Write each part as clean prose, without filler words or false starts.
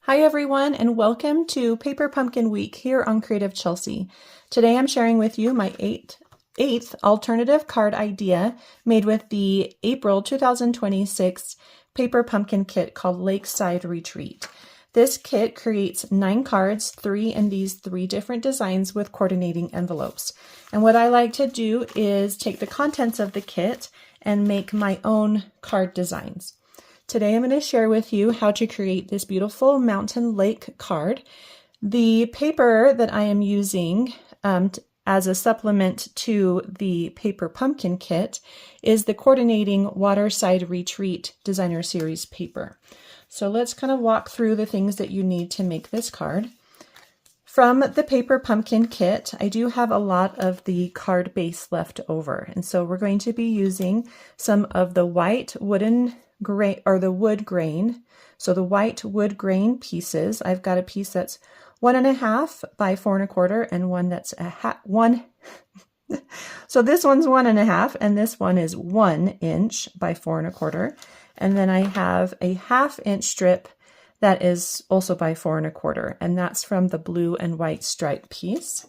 Hi everyone, and welcome to Paper Pumpkin Week here on Creative Chelsea. Today I'm sharing with you my eighth alternative card idea made with the April 2026 Paper Pumpkin kit called Lakeside Retreat. This kit creates 9 cards, 3 in these 3 different designs with coordinating envelopes. And what I like to do is take the contents of the kit and make my own card designs. Today I'm going to share with you how to create this beautiful mountain lake card. The paper that I am using as a supplement to the Paper Pumpkin kit is the coordinating Waterside Retreat Designer Series paper. So let's kind of walk through the things that you need to make this card. From the Paper Pumpkin kit, I do have a lot of the card base left over, and so we're going to be using some of the white wooden grain or the wood grain. So the white wood grain pieces, I've got a piece that's 1.5 by 4 1/4 and one that's one. So this one's 1.5 and this one is 1 inch by 4 1/4. And then I have a 1/2 inch strip that is also by 4 1/4, and that's from the blue and white stripe piece.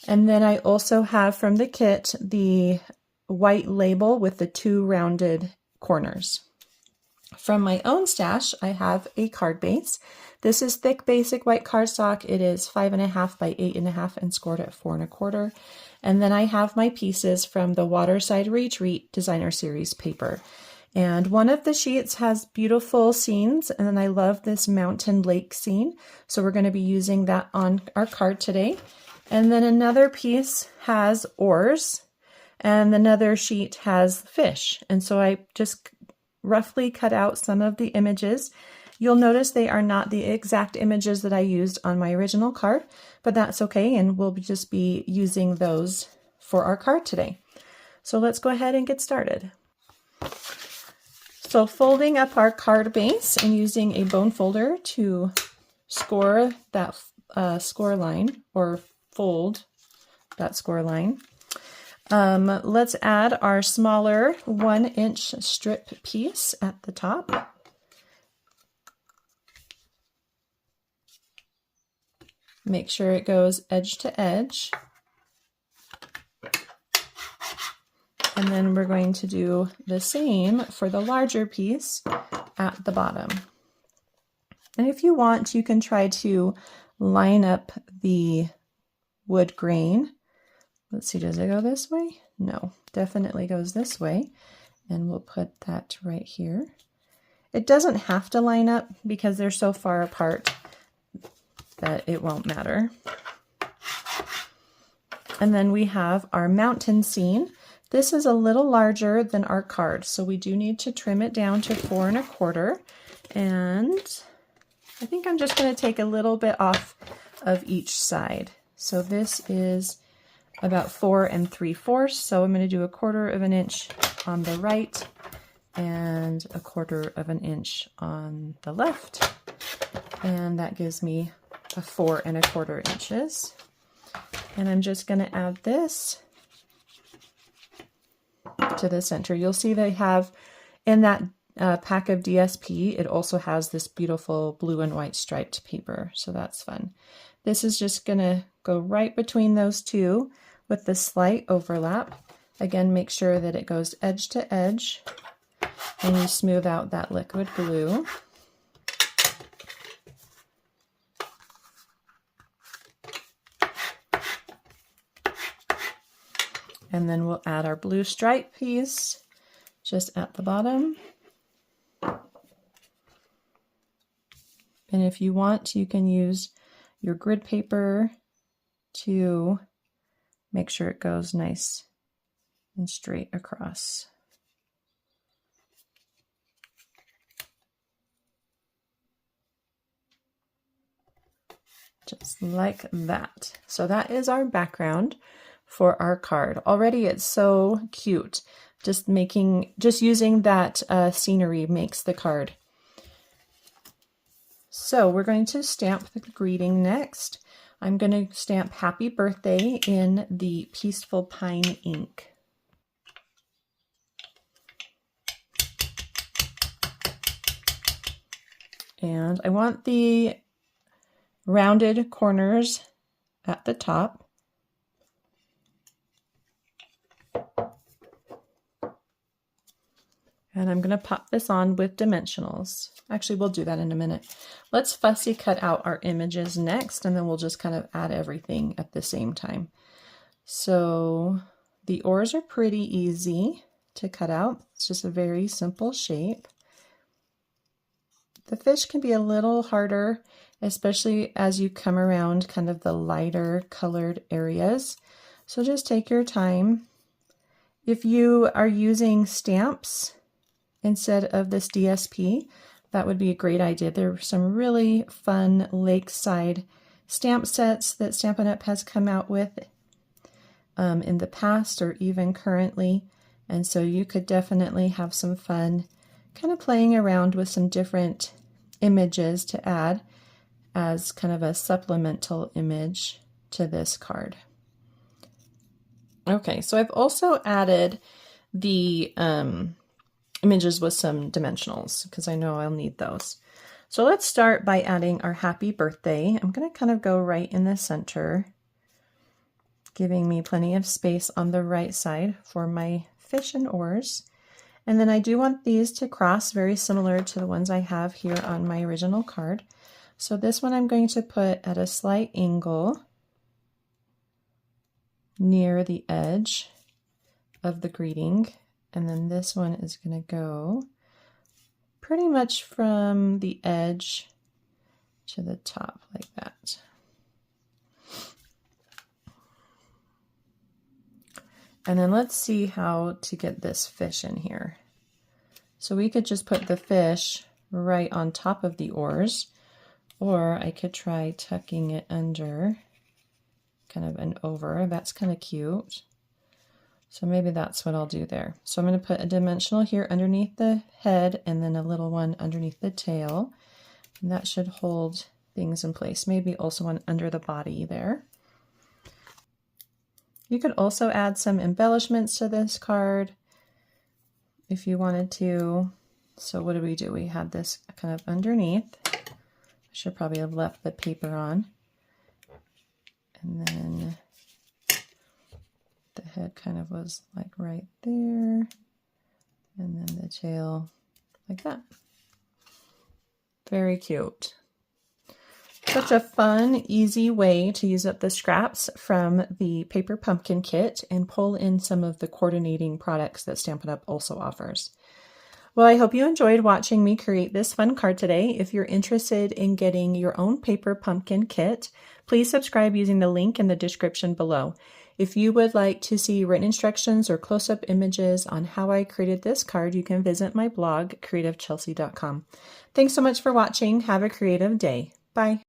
And then I also have from the kit the white label with the 2 rounded corners. From my own stash, I have a card base. This is thick basic white cardstock. It is 5.5 by 8.5 and scored at 4 1/4. And then I have my pieces from the Waterside Retreat Designer Series paper. And one of the sheets has beautiful scenes, and then I love this mountain lake scene. So we're going to be using that on our card today. And then another piece has oars, and another sheet has fish. And so I just roughly cut out some of the images. You'll notice they are not the exact images that I used on my original card, but that's okay, and we'll just be using those for our card today. So let's go ahead and get started. So folding up our card base and using a bone folder to score that score line, or fold that score line. Let's add our smaller 1 inch strip piece at the top. Make sure it goes edge to edge. And then we're going to do the same for the larger piece at the bottom. And if you want, you can try to line up the wood grain. Let's see, does it go this way? No, definitely goes this way. And we'll put that right here. It doesn't have to line up because they're so far apart that it won't matter. And then we have our mountain scene. This is a little larger than our card, so we do need to trim it down to 4 1/4. And I think I'm just going to take a little bit off of each side. So this is about 4 3/4, so I'm going to do 1/4 inch on the right and 1/4 inch on the left, and that gives me a 4 1/4 inches. And I'm just going to add this to the center. You'll see they have in that pack of DSP, it also has this beautiful blue and white striped paper, so that's fun. This is just going to go right between those two with the slight overlap. Again, make sure that it goes edge to edge and you smooth out that liquid glue. And then we'll add our blue stripe piece just at the bottom. And if you want, you can use your grid paper to make sure it goes nice and straight across. Just like that. So that is our background for our card. Already it's so cute. Just using that scenery makes the card. So we're going to stamp the greeting next. I'm going to stamp Happy Birthday in the Peaceful Pine ink. And I want the rounded corners at the top. And I'm going to pop this on with dimensionals. Actually, we'll do that in a minute. Let's fussy cut out our images next, and then we'll just kind of add everything at the same time. So the oars are pretty easy to cut out. It's just a very simple shape. The fish can be a little harder, especially as you come around kind of the lighter colored areas. So just take your time. If you are using stamps instead of this DSP, that would be a great idea. There are some really fun Lakeside stamp sets that Stampin' Up! Has come out with in the past or even currently. And so you could definitely have some fun kind of playing around with some different images to add as kind of a supplemental image to this card. Okay, so I've also added the images with some dimensionals because I know I'll need those. So let's start by adding our happy birthday. I'm going to kind of go right in the center, giving me plenty of space on the right side for my fish and oars. And then I do want these to cross, very similar to the ones I have here on my original card. So this one I'm going to put at a slight angle near the edge of the greeting. And then this one is going to go pretty much from the edge to the top like that. And then let's see how to get this fish in here. So we could just put the fish right on top of the oars, or I could try tucking it under, kind of an over. That's kind of cute. So maybe that's what I'll do there. So I'm going to put a dimensional here underneath the head and then a little one underneath the tail. And that should hold things in place. Maybe also one under the body there. You could also add some embellishments to this card if you wanted to. So what do? We had this kind of underneath. I should probably have left the paper on. And then the head kind of was like right there. And then the tail like that. Very cute. Such a fun, easy way to use up the scraps from the Paper Pumpkin kit and pull in some of the coordinating products that Stampin' Up! Also offers. Well, I hope you enjoyed watching me create this fun card today. If you're interested in getting your own Paper Pumpkin kit, please subscribe using the link in the description below. If you would like to see written instructions or close-up images on how I created this card, you can visit my blog, creativechelsea.com. Thanks so much for watching. Have a creative day. Bye.